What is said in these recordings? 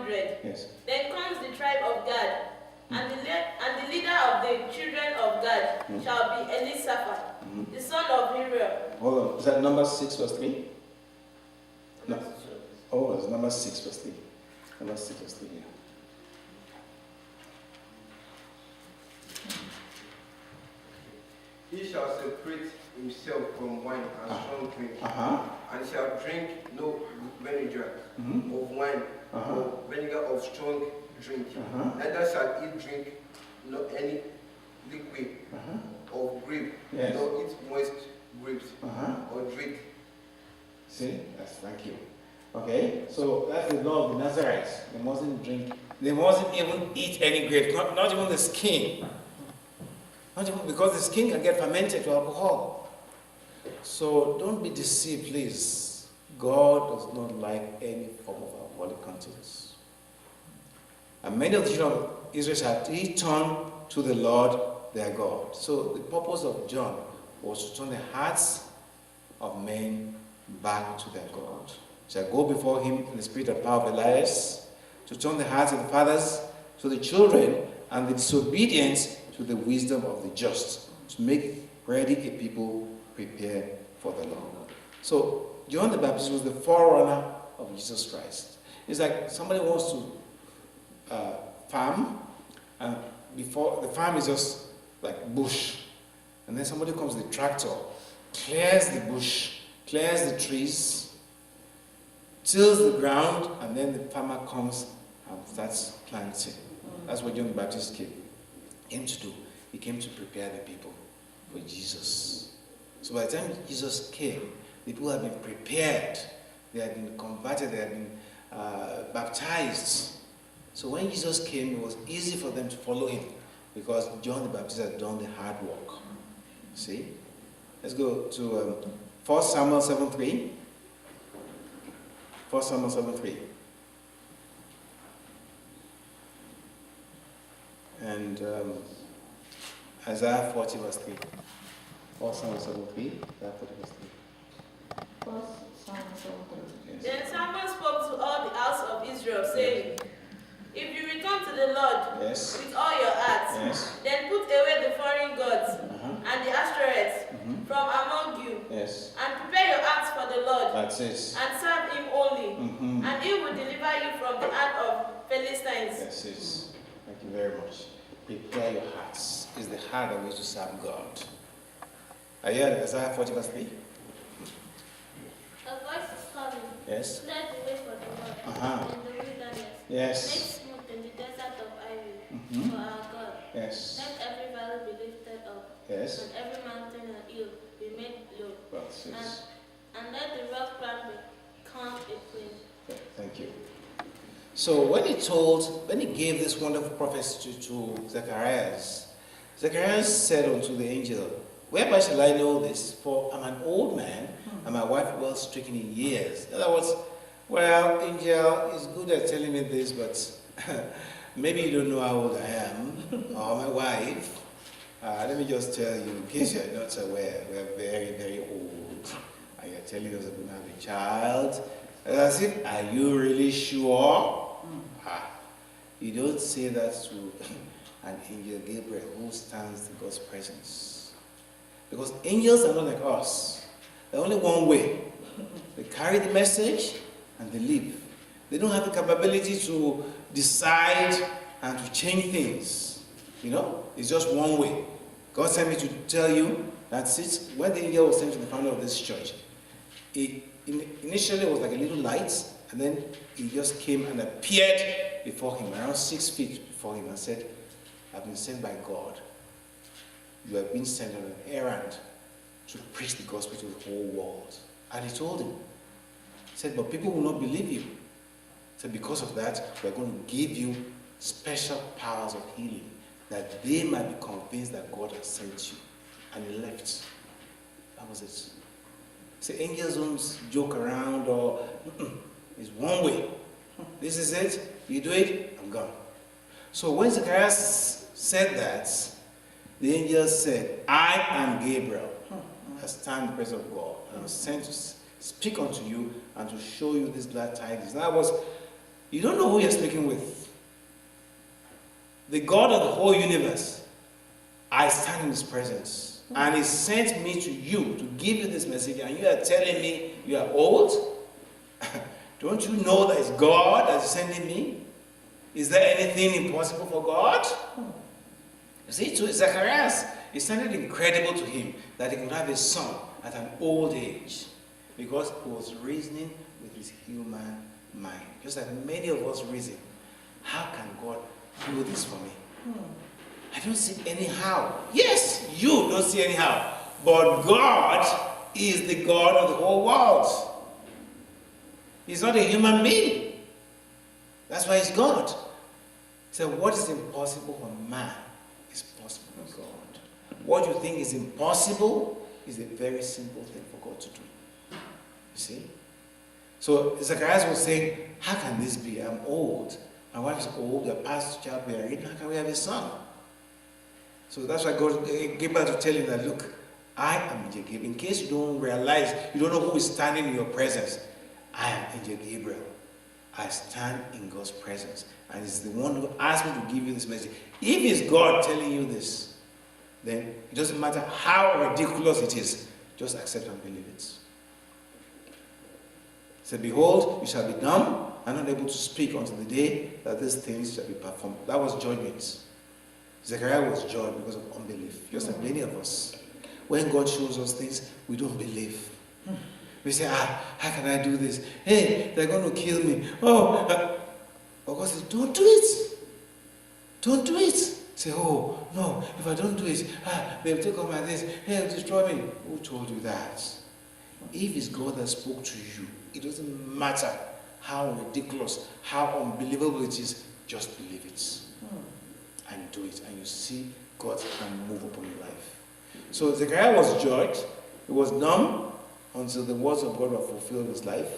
100. Yes. Then comes the tribe of Gad, and the leader of the children of Gad shall be Elisaphat, the son of Uriel. Hold on. Is that Numbers 6 verse 3? No. Oh, it's Numbers 6 verse 3. Numbers 6 verse 3, yeah. He shall separate himself from wine and strong drink, and shall drink no vinegar of wine or vinegar of strong drink. Neither shall he drink no any liquid of grape, nor eat moist grapes or drink. See, thank you. Okay, so that's the law of the Nazarites. They mustn't drink. They mustn't even eat any grapes, not even the skin. Not even, because the skin can get fermented to alcohol. So don't be deceived, please. God does not like any form of alcoholic contents. And many of the children of Israel had turned to the Lord their God. So the purpose of John was to turn the hearts of men back to their God. Shall go before him in the spirit and power of Elias, to turn the hearts of the fathers to the children, and the disobedient to the wisdom of the just, to make ready a people prepared for the Lord. So John the Baptist was the forerunner of Jesus Christ. It's like somebody wants to farm, and before the farm is just like bush, and then somebody comes with a tractor, clears the bush, clears the trees, tills the ground, and then the farmer comes and starts planting. That's what John the Baptist came to do. He came to prepare the people for Jesus. So by the time Jesus came, the people had been prepared. They had been converted. They had been baptized. So when Jesus came, it was easy for them to follow him because John the Baptist had done the hard work. See? Let's go to 1 Samuel 7:3. 1 Samuel 7:3. And Isaiah 40 verse 3. 1 Samuel 7:3. Isaiah 40 verse 3. 1 Samuel 7:3. Yes. Then Samuel spoke to all the house of Israel, saying, If you return to the Lord with all your heart, then put away the foreign gods and the Ashtoreths from among you, and prepare your hearts for the Lord, That's it. and serve him only, and he will deliver you from the hand of Philistines. That's it. Thank you very much. Prepare your hearts. It's the heart that ways to serve God. Are you at Isaiah 40 verse 3? A voice is calling. Yes. Clear the way for the Lord in the wilderness. Yes. Make smooth in the desert of Ivory for our God. Yes. Let every valley be lifted up, Yes. and every mountain and hill be made low. That's it. And let the rough ground become a plain. Thank you. So when he gave this wonderful prophecy to Zacharias, Zacharias said unto the angel, Whereby shall I know this? For I'm an old man, and my wife well stricken in years. In other words, well, angel, it's good at telling me this, but maybe you don't know how old I am, or my wife. Let me just tell you, in case you're not aware, we're very, very old. And you're telling us that we're going to have a child. As if, are you really sure? You don't say that to an angel Gabriel who stands in God's presence. Because angels are not like us. They're only one way. They carry the message and they leave. They don't have the capability to decide and to change things. You know, it's just one way. God sent me to tell you that's it. When the angel was sent to the founder of this church, initially it was like a little light, and then he just came and appeared before him, around 6 feet before him, and said, I've been sent by God. You have been sent on an errand to preach the gospel to the whole world. And he told him, he said, but people will not believe you. He said, because of that, we're going to give you special powers of healing, that they might be convinced that God has sent you. And he left. That was it. So angels don't joke around, or it's one way. This is it. You do it, I'm gone. So when Zacharias said that, the angel said, I am Gabriel. I stand in the presence of God. And I was sent to speak unto you and to show you these glad tidings. In other words, You don't know who you're speaking with. The God of the whole universe, I stand in his presence. And he sent me to you to give you this message, and you are telling me you are old? Don't you know that it's God that's sending me? Is there anything impossible for God? You see, to Zacharias, it sounded incredible to him that he could have a son at an old age, because he was reasoning with his human mind. Just like many of us reason, how can God do this for me? I don't see anyhow. Yes, you don't see anyhow. But God is the God of the whole world. He's not a human being. That's why he's God. So what is impossible for man is possible for God. What you think is impossible is a very simple thing for God to do. You see? So Zacharias was saying, how can this be? I'm old. My wife is old. They're past childbearing. How can we have a son? So that's why God Gabriel to tell you that, look, I am Angel Gabriel. In case you don't realize, you don't know who is standing in your presence, I am Angel Gabriel. I stand in God's presence. And it's the one who asked me to give you this message. If it's God telling you this, then it doesn't matter how ridiculous it is, just accept and believe it. Say, behold, you shall be dumb and not able to speak until the day that these things shall be performed. That was judgment. Zechariah was judged because of unbelief, just like many of us. When God shows us things, we don't believe. We say, how can I do this? Hey, they're going to kill me. But God says, don't do it. Don't do it. Say, oh, no, if I don't do it, they'll take on my this. Hey, they'll destroy me. Who told you that? If it's God that spoke to you, it doesn't matter how ridiculous, how unbelievable it is, just believe it. And do it, and you see God's hand move upon your life. So Zechariah was judged. He was dumb until the words of God were fulfilled in his life.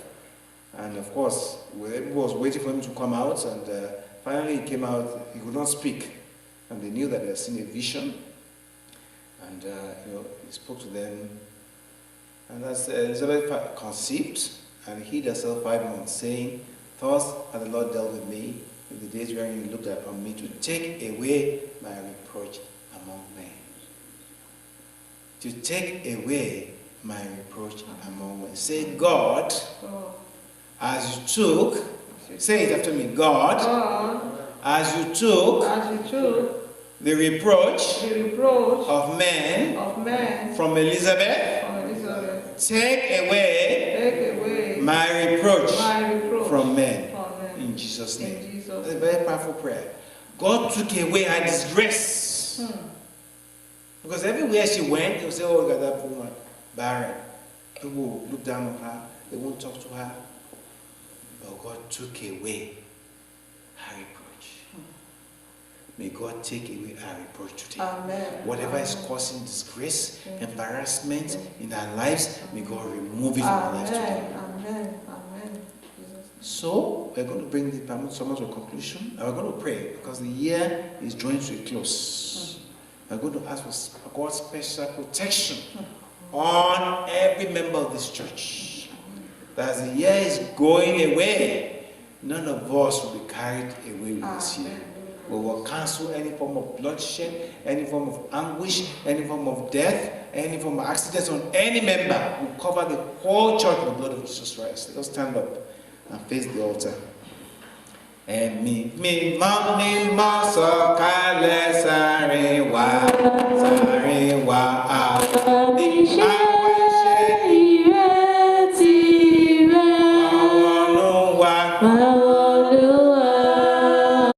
And of course, everyone was waiting for him to come out, and finally he came out. He could not speak. And they knew that they had seen a vision. And he spoke to them. And as Elizabeth conceived, and hid herself 5 months, saying, thus hath the Lord dealt with me in the days wherein he looked upon me to take away my reproach among men. To take away my reproach among men. Say, God, as you took, say it after me, God, as you took the reproach of men from Elizabeth, take away my reproach from men. In Jesus' name. That's a very powerful prayer. God took away her disgrace. Because everywhere she went, they would say, oh, look at that woman, barren. People will look down on her. They won't talk to her. But God took away her reproach. May God take away our reproach today. Amen. Whatever is causing disgrace, embarrassment in our lives, may God remove it from our lives today. Amen. So, we're going to bring the sermon to a conclusion. And we're going to pray because the year is drawing to a close. We're going to ask for God's special protection on every member of this church. That as the year is going away, none of us will be carried away with this year. We will cancel any form of bloodshed, any form of anguish, any form of death, any form of accidents on any member. We cover the whole church with the blood of Jesus Christ. Let us stand up and face the altar. Emi mi ma ni ma sọ̀kalẹ̀.